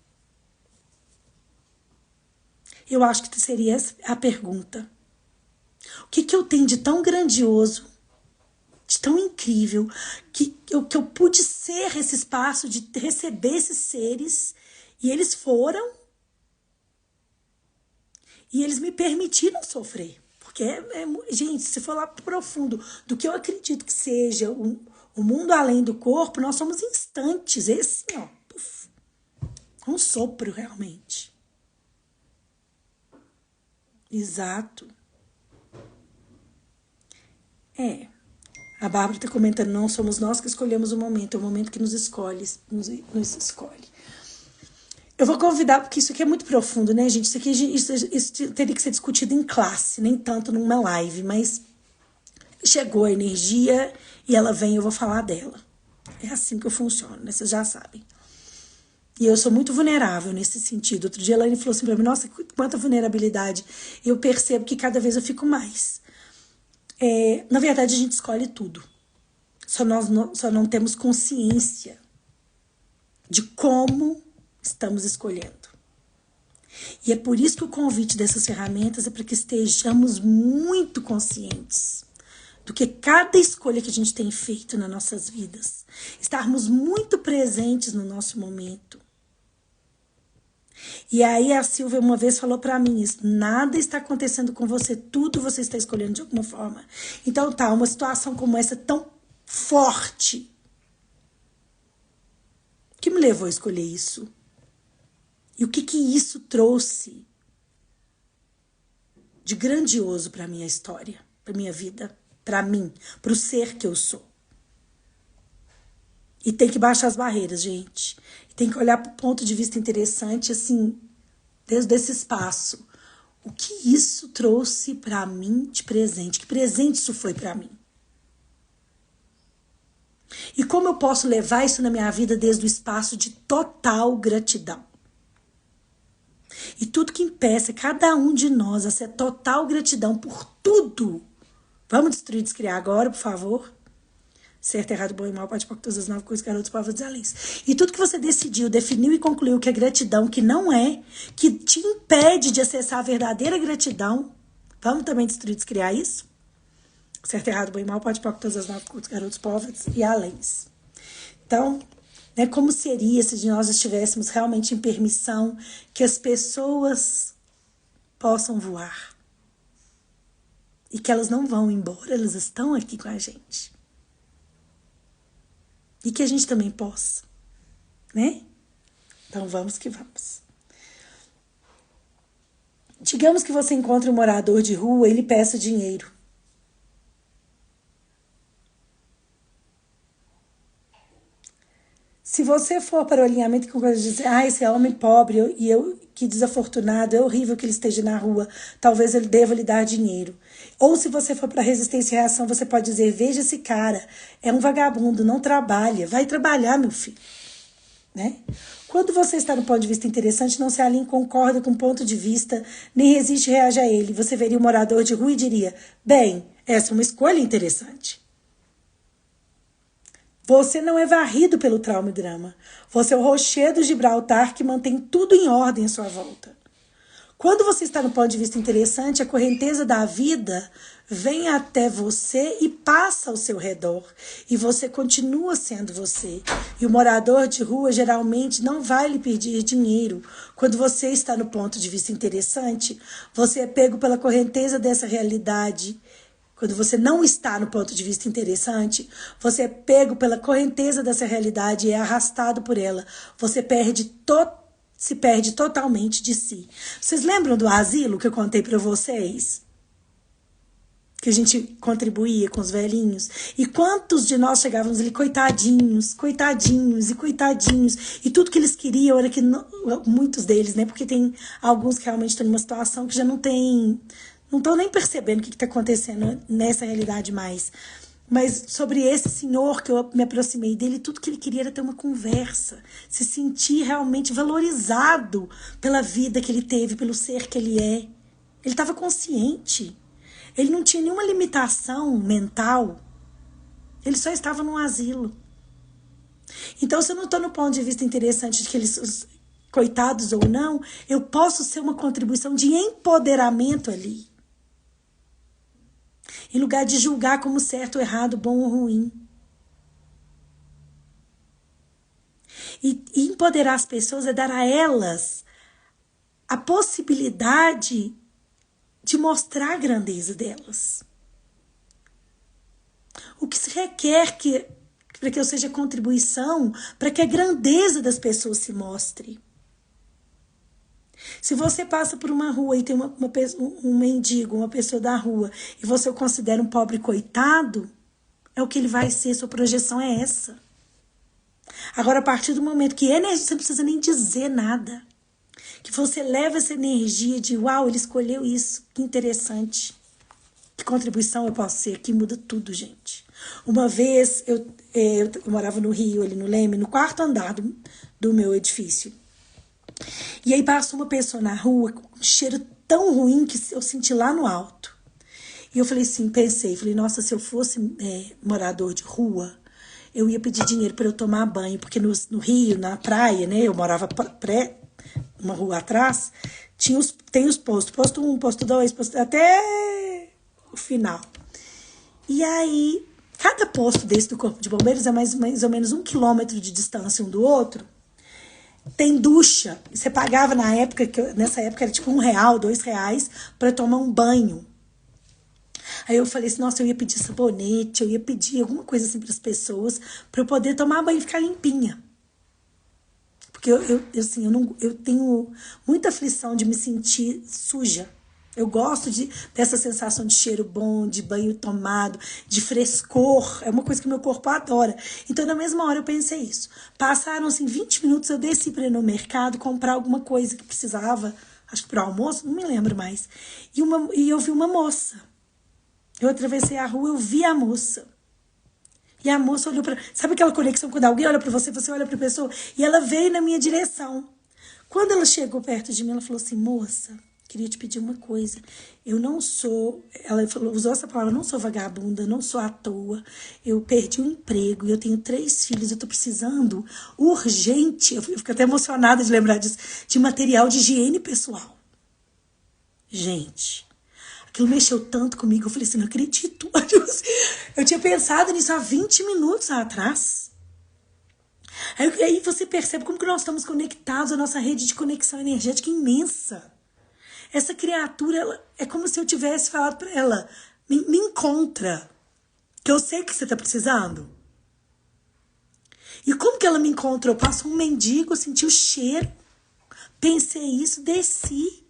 Eu acho que seria essa a pergunta. O que eu tenho de tão grandioso, de tão incrível, que eu pude ser esse espaço de receber esses seres, e eles foram, e eles me permitiram sofrer. Porque, gente, se for lá pro profundo do que eu acredito que seja o mundo além do corpo, nós somos instantes. Esse, ó, puf, um sopro, realmente. Exato. A Bárbara está comentando, não somos nós que escolhemos o momento, é o momento que nos escolhe, nos escolhe. Eu vou convidar, porque isso aqui é muito profundo, né, gente? Isso teria que ser discutido em classe, nem tanto numa live, mas chegou a energia e ela vem, eu vou falar dela. É assim que eu funciono, né? Vocês já sabem. E eu sou muito vulnerável nesse sentido. Outro dia ela falou assim pra mim, nossa, quanta vulnerabilidade. Eu percebo que cada vez eu fico mais. Na verdade, a gente escolhe tudo. Só não temos consciência de como estamos escolhendo. E é por isso que o convite dessas ferramentas é para que estejamos muito conscientes do que cada escolha que a gente tem feito nas nossas vidas. Estarmos muito presentes no nosso momento. E aí a Silvia uma vez falou pra mim isso, nada está acontecendo com você, tudo você está escolhendo de alguma forma. Então tá, uma situação como essa tão forte, me levou a escolher isso? E o que isso trouxe de grandioso para minha história, para minha vida, para mim, para o ser que eu sou? E tem que baixar as barreiras, gente. E tem que olhar para o ponto de vista interessante, assim, desde esse espaço. O que isso trouxe para mim de presente? Que presente isso foi para mim? E como eu posso levar isso na minha vida desde o espaço de total gratidão? E tudo que impeça cada um de nós a ser total gratidão por tudo. Vamos destruir e descriar agora, por favor? Certo, errado, bom e mal, pode para todas as 9 coisas, garotos, povos e alens. E tudo que você decidiu, definiu e concluiu que é gratidão, que não é, que te impede de acessar a verdadeira gratidão, vamos também destruir e descriar isso? Certo, errado, bom e mal, pode para todas as 9 coisas, garotos, povos e alens. Então, né, como seria se nós estivéssemos realmente em permissão que as pessoas possam voar? E que elas não vão embora, elas estão aqui com a gente. E que a gente também possa, né? Então vamos que vamos. Digamos que você encontre um morador de rua e lhe peça dinheiro. Se você for para o alinhamento com coisas de dizer, esse é homem pobre que desafortunado, é horrível que ele esteja na rua, talvez ele deva lhe dar dinheiro. Ou se você for para resistência e reação, você pode dizer, veja esse cara, é um vagabundo, não trabalha, vai trabalhar, meu filho. Né? Quando você está no ponto de vista interessante, não se alinha e concorda com o ponto de vista, nem resiste e reage a ele. Você veria um morador de rua e diria, bem, essa é uma escolha interessante. Você não é varrido pelo trauma e drama. Você é o rochedo de Gibraltar que mantém tudo em ordem à sua volta. Quando você está no ponto de vista interessante, a correnteza da vida vem até você e passa ao seu redor. E você continua sendo você. E o morador de rua geralmente não vai lhe pedir dinheiro. Quando você está no ponto de vista interessante, você é pego pela correnteza dessa realidade. Quando você não está no ponto de vista interessante, você é pego pela correnteza dessa realidade e é arrastado por ela. Você se perde totalmente de si. Vocês lembram do asilo que eu contei para vocês? Que a gente contribuía com os velhinhos? E quantos de nós chegávamos ali, coitadinhos, coitadinhos e coitadinhos. E tudo que eles queriam era que, muitos deles, né? Porque tem alguns que realmente estão numa situação que já não tem... Não estou nem percebendo o que está acontecendo nessa realidade mais. Mas sobre esse senhor que eu me aproximei dele, tudo que ele queria era ter uma conversa. Se sentir realmente valorizado pela vida que ele teve, pelo ser que ele é. Ele estava consciente. Ele não tinha nenhuma limitação mental. Ele só estava num asilo. Então, se eu não estou no ponto de vista interessante de que eles, coitados ou não, eu posso ser uma contribuição de empoderamento ali. Em lugar de julgar como certo ou errado, bom ou ruim. E empoderar as pessoas é dar a elas a possibilidade de mostrar a grandeza delas. O que se requer para que eu seja contribuição, para que a grandeza das pessoas se mostre. Se você passa por uma rua e tem um mendigo, uma pessoa da rua, e você o considera um pobre coitado, é o que ele vai ser, sua projeção é essa. Agora, a partir do momento que energia, você não precisa nem dizer nada, que você leva essa energia de, uau, ele escolheu isso, que interessante, que contribuição eu posso ser, que muda tudo, gente. Uma vez, eu morava no Rio, ali no Leme, no 4º andar do meu edifício. E aí passou uma pessoa na rua com um cheiro tão ruim que eu senti lá no alto. E eu falei assim, falei, nossa, se eu fosse morador de rua, eu ia pedir dinheiro para eu tomar banho, porque no Rio, na praia, né, eu morava uma rua atrás, tem os postos, posto 1, posto 2, até o final. E aí, cada posto desse do Corpo de Bombeiros é mais ou menos 1 quilômetro de distância um do outro. Tem ducha. Você pagava nessa época era tipo R$1, R$2 para tomar um banho. Aí eu falei assim, nossa, eu ia pedir sabonete, eu ia pedir alguma coisa assim para as pessoas, para eu poder tomar banho e ficar limpinha. Porque assim, eu tenho muita aflição de me sentir suja. Eu gosto dessa sensação de cheiro bom, de banho tomado, de frescor. É uma coisa que meu corpo adora. Então, na mesma hora, eu pensei isso. Passaram, assim, 20 minutos, eu desci para ir no mercado comprar alguma coisa que precisava. Acho que para o almoço, não me lembro mais. E eu vi uma moça. Eu atravessei a rua, eu vi a moça. E a moça olhou para... Sabe aquela conexão quando alguém olha para você, você olha para a pessoa? E ela veio na minha direção. Quando ela chegou perto de mim, ela falou assim, moça, queria te pedir uma coisa. Eu não sou... Ela falou, usou essa palavra, não sou vagabunda, não sou à toa. Eu perdi um emprego, eu tenho 3 filhos, eu tô precisando urgente, eu fico até emocionada de lembrar disso, de material de higiene pessoal. Gente... Aquilo mexeu tanto comigo, eu falei assim, não acredito. Eu tinha pensado nisso há 20 minutos atrás. Aí você percebe como que nós estamos conectados, a nossa rede de conexão energética é imensa. Essa criatura, é como se eu tivesse falado para ela, me encontra, que eu sei que você está precisando. E como que ela me encontrou? Passou um mendigo, eu senti o cheiro, pensei isso, desci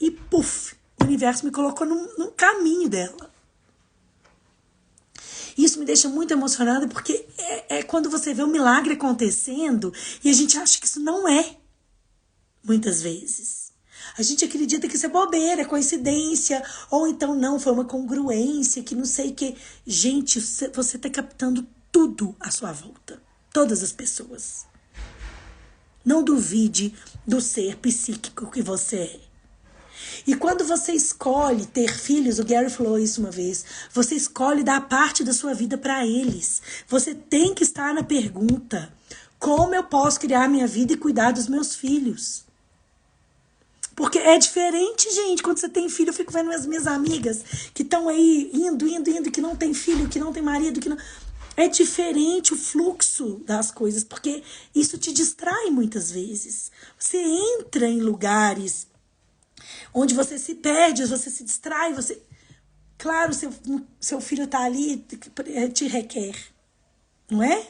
e puf! O universo me colocou num caminho dela. Isso me deixa muito emocionada porque é quando você vê um milagre acontecendo e a gente acha que isso não é. Muitas vezes. A gente acredita que isso é bobeira, é coincidência. Ou então não, foi uma congruência, que não sei o que. Gente, você está captando tudo à sua volta. Todas as pessoas. Não duvide do ser psíquico que você é. E quando você escolhe ter filhos, o Gary falou isso uma vez, você escolhe dar parte da sua vida para eles. Você tem que estar na pergunta, como eu posso criar minha vida e cuidar dos meus filhos? Porque é diferente, gente, quando você tem filho, eu fico vendo as minhas amigas que estão aí indo, que não tem filho, que não tem marido, que não... É diferente o fluxo das coisas, porque isso te distrai muitas vezes. Você entra em lugares onde você se perde, você se distrai, você... Claro, seu filho tá ali, te requer, não é?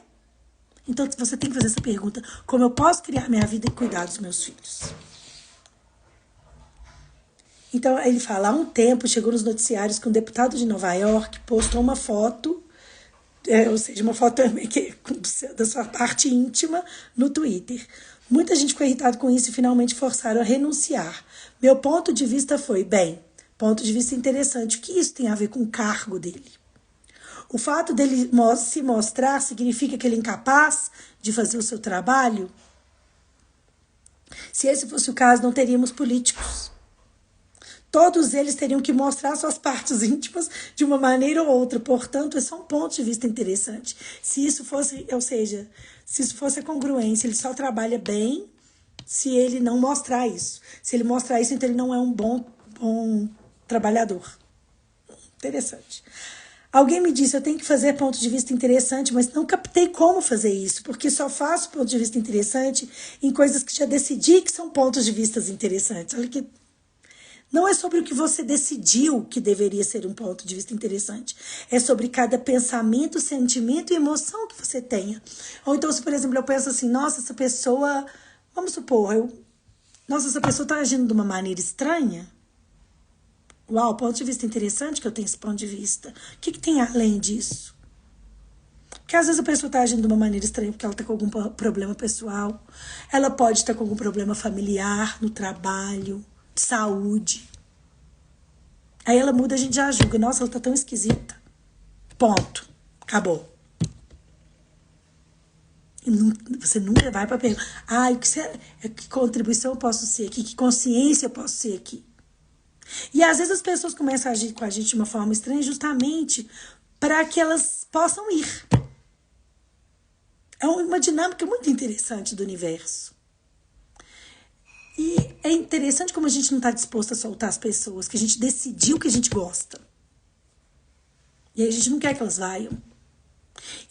Então você tem que fazer essa pergunta, como eu posso criar minha vida e cuidar dos meus filhos? Então ele fala, há um tempo chegou nos noticiários que um deputado de Nova York postou uma foto, ou seja, uma foto da sua parte íntima no Twitter. Muita gente ficou irritada com isso e finalmente forçaram a renunciar. Meu ponto de vista foi, bem, ponto de vista interessante. O que isso tem a ver com o cargo dele? O fato dele se mostrar significa que ele é incapaz de fazer o seu trabalho? Se esse fosse o caso, não teríamos políticos. Todos eles teriam que mostrar suas partes íntimas de uma maneira ou outra. Portanto, esse é um ponto de vista interessante. Se isso fosse, ou seja, se isso fosse a congruência, ele só trabalha bem se ele não mostrar isso. Se ele mostrar isso, então ele não é um bom trabalhador. Interessante. Alguém me disse, eu tenho que fazer ponto de vista interessante, mas não captei como fazer isso, porque só faço ponto de vista interessante em coisas que já decidi que são pontos de vista interessantes. Olha que... Não é sobre o que você decidiu que deveria ser um ponto de vista interessante. É sobre cada pensamento, sentimento e emoção que você tenha. Ou então, se, por exemplo, eu penso assim, nossa, essa pessoa... Vamos supor, nossa, essa pessoa está agindo de uma maneira estranha. Uau, ponto de vista interessante que eu tenho esse ponto de vista. O que tem além disso? Porque às vezes a pessoa está agindo de uma maneira estranha porque ela está com algum problema pessoal. Ela pode estar com algum problema familiar, no trabalho, de saúde. Aí ela muda, a gente já julga. Nossa, ela tá tão esquisita. Ponto. Acabou. E você nunca vai para perguntar. Que contribuição eu posso ser aqui? Que consciência eu posso ser aqui? E às vezes as pessoas começam a agir com a gente de uma forma estranha justamente para que elas possam ir. É uma dinâmica muito interessante do universo. E é interessante como a gente não está disposto a soltar as pessoas, que a gente decidiu que a gente gosta. E aí a gente não quer que elas vaiam.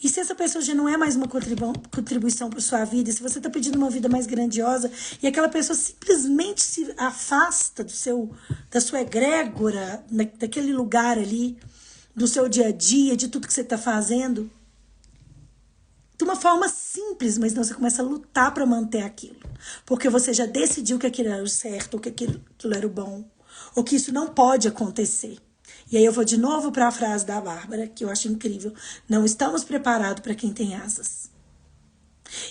E se essa pessoa já não é mais uma contribuição para sua vida, se você está pedindo uma vida mais grandiosa e aquela pessoa simplesmente se afasta da sua egrégora, daquele lugar ali, do seu dia a dia, de tudo que você está fazendo, De uma forma simples, mas não, você começa a lutar para manter aquilo. Porque você já decidiu que aquilo era o certo, ou que aquilo era o bom, ou que isso não pode acontecer. E aí eu vou de novo para a frase da Bárbara, que eu acho incrível. Não estamos preparados para quem tem asas.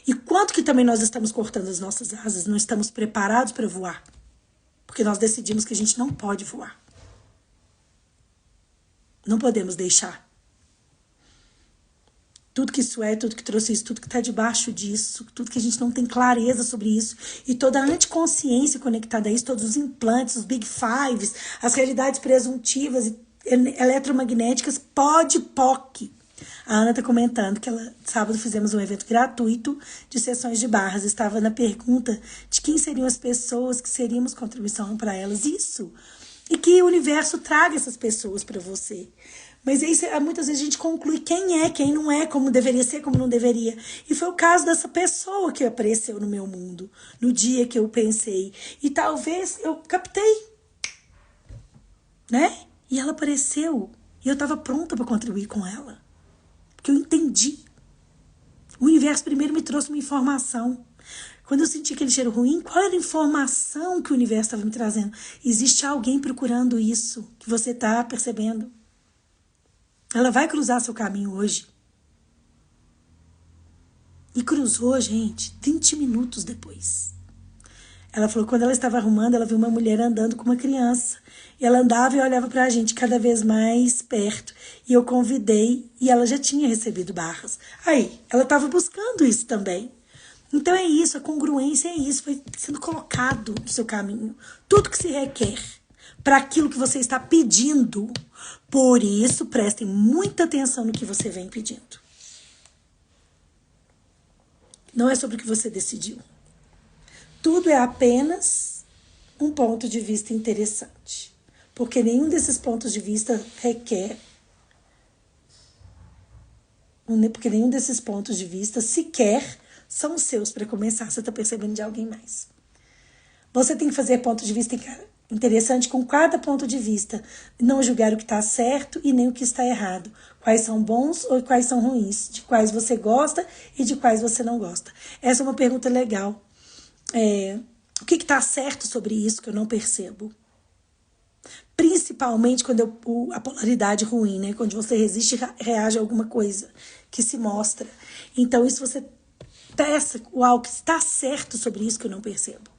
E quanto que também nós estamos cortando as nossas asas, não estamos preparados para voar. Porque nós decidimos que a gente não pode voar. Não podemos deixar. Tudo que isso é, tudo que trouxe isso, tudo que está debaixo disso, tudo que a gente não tem clareza sobre isso, e toda a anticonsciência conectada a isso, todos os implantes, os Big Fives, as realidades presuntivas e eletromagnéticas, POC. A Ana está comentando que sábado fizemos um evento gratuito de sessões de barras. Estava na pergunta de quem seriam as pessoas que seríamos contribuição para elas. Isso. E que o universo traga essas pessoas para você. Mas aí, muitas vezes a gente conclui quem é, quem não é, como deveria ser, como não deveria. E foi o caso dessa pessoa que apareceu no meu mundo, no dia que eu pensei. E talvez eu captei, né? E ela apareceu. E eu estava pronta para contribuir com ela. Porque eu entendi. O universo primeiro me trouxe uma informação. Quando eu senti aquele cheiro ruim, qual era a informação que o universo estava me trazendo? Existe alguém procurando isso que você está percebendo. Ela vai cruzar seu caminho hoje. E cruzou, gente, 20 minutos depois. Ela falou que quando ela estava arrumando, ela viu uma mulher andando com uma criança. E ela andava e olhava pra gente cada vez mais perto. E eu convidei, e ela já tinha recebido barras. Aí, ela estava buscando isso também. Então é isso, a congruência é isso, foi sendo colocado no seu caminho. Tudo que se requer para aquilo que você está pedindo. Por isso, prestem muita atenção no que você vem pedindo. Não é sobre o que você decidiu. Tudo é apenas um ponto de vista interessante. Porque nenhum desses pontos de vista requer... Porque nenhum desses pontos de vista sequer são seus para começar. Você está percebendo de alguém mais. Você tem que fazer ponto de vista interessante com cada ponto de vista. Não julgar o que está certo e nem o que está errado. Quais são bons ou quais são ruins. De quais você gosta e de quais você não gosta. Essa é uma pergunta legal. O que está certo sobre isso que eu não percebo? Principalmente quando a polaridade ruim, né? Quando você resiste e reage a alguma coisa que se mostra. Então, isso você peça o que está certo sobre isso que eu não percebo.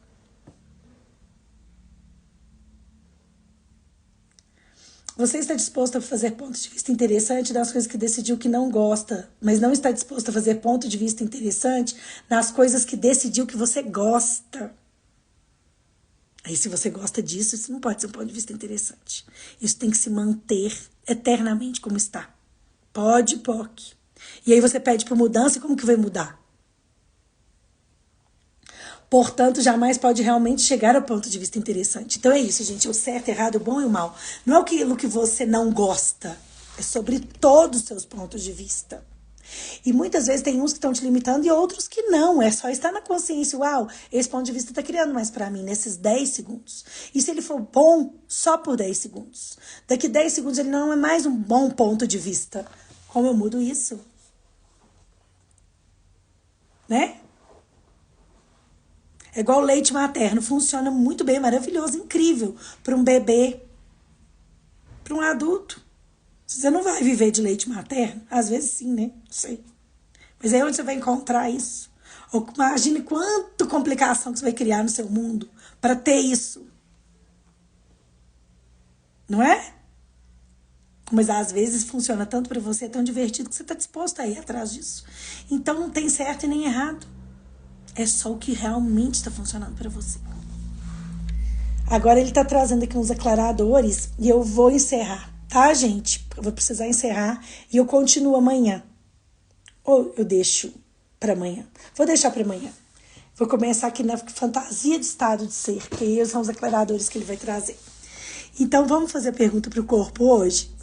Você está disposto a fazer ponto de vista interessante das coisas que decidiu que não gosta, mas não está disposto a fazer ponto de vista interessante nas coisas que decidiu que você gosta. Aí, se você gosta disso, isso não pode ser um ponto de vista interessante. Isso tem que se manter eternamente como está. Pode, POC. E aí você pede por mudança, e como que vai mudar? Portanto, jamais pode realmente chegar ao ponto de vista interessante. Então é isso, gente. O certo, errado, o bom e o mal. Não é aquilo que você não gosta. É sobre todos os seus pontos de vista. E muitas vezes tem uns que estão te limitando e outros que não. É só estar na consciência. Uau, esse ponto de vista está criando mais para mim nesses 10 segundos. E se ele for bom, só por 10 segundos. Daqui 10 segundos ele não é mais um bom ponto de vista. Como eu mudo isso? Né? É igual o leite materno. Funciona muito bem, maravilhoso, incrível. Para um bebê, para um adulto. Você não vai viver de leite materno? Às vezes sim, né? Não sei. Mas aí onde você vai encontrar isso? Ou imagine quanta complicação que você vai criar no seu mundo para ter isso. Não é? Mas às vezes funciona tanto para você, é tão divertido que você está disposto a ir atrás disso. Então não tem certo e nem errado. É só o que realmente está funcionando para você. Agora ele está trazendo aqui uns aclaradores e eu vou encerrar, tá, gente? Eu vou precisar encerrar e eu continuo amanhã. Ou eu deixo para amanhã. Vou deixar para amanhã. Vou começar aqui na fantasia de estado de ser, que aí são os aclaradores que ele vai trazer. Então vamos fazer a pergunta para o corpo hoje.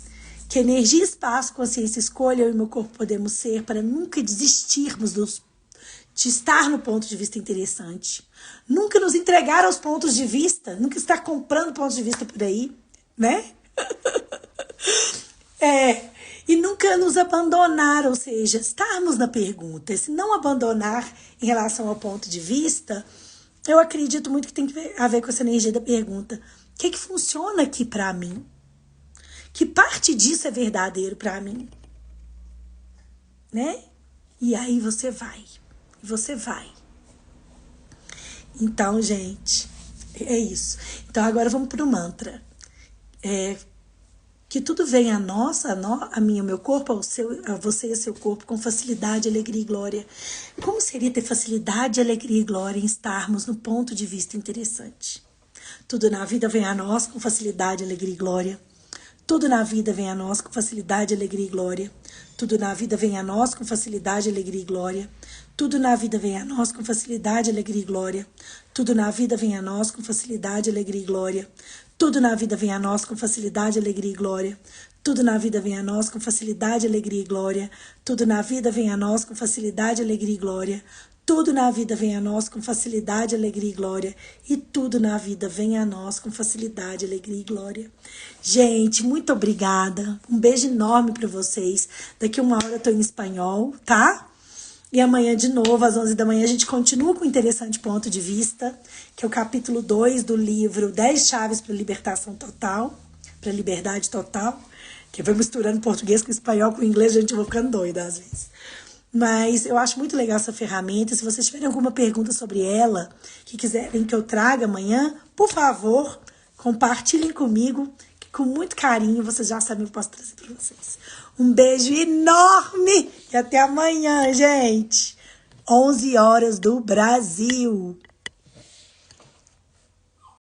Que energia, espaço, consciência, escolha eu e meu corpo podemos ser para nunca desistirmos de estar no ponto de vista interessante. Nunca nos entregar aos pontos de vista. Nunca estar comprando pontos de vista por aí, né? E nunca nos abandonar, ou seja, estarmos na pergunta. E se não abandonar em relação ao ponto de vista, eu acredito muito que tem a ver com essa energia da pergunta. O que funciona aqui pra mim? Que parte disso é verdadeiro pra mim? Né? E aí você vai. Você vai. Então, gente, é isso. Então, agora vamos pro mantra. Que tudo venha a nós, a mim, o meu corpo, a você e a seu corpo, com facilidade, alegria e glória. Como seria ter facilidade, alegria e glória em estarmos no ponto de vista interessante? Tudo na vida vem a nós com facilidade, alegria e glória. Tudo na vida vem a nós com facilidade, alegria e glória. Tudo na vida vem a nós com facilidade, alegria e glória. Tudo na vida vem a nós com facilidade, alegria e glória. Tudo na vida vem a nós com facilidade, alegria e glória. Tudo na vida vem a nós com facilidade, alegria e glória. Tudo na vida vem a nós com facilidade, alegria e glória. Tudo na vida vem a nós com facilidade, alegria e glória. Tudo na vida vem a nós com facilidade, alegria e glória. E tudo na vida vem a nós com facilidade, alegria e glória. Gente, muito obrigada. Um beijo enorme para vocês. Daqui uma hora eu tô em espanhol, tá? E amanhã, de novo, às 11 da manhã, a gente continua com o Interessante Ponto de Vista, que é o capítulo 2 do livro 10 Chaves para Libertação Total, para Liberdade Total, que eu vou misturando português com espanhol, com inglês, a gente vai ficando doida às vezes. Mas eu acho muito legal essa ferramenta. Se vocês tiverem alguma pergunta sobre ela, que quiserem que eu traga amanhã, por favor, compartilhem comigo, que com muito carinho vocês já sabem que eu posso trazer para vocês. Um beijo enorme e até amanhã, gente. 11 horas do Brasil.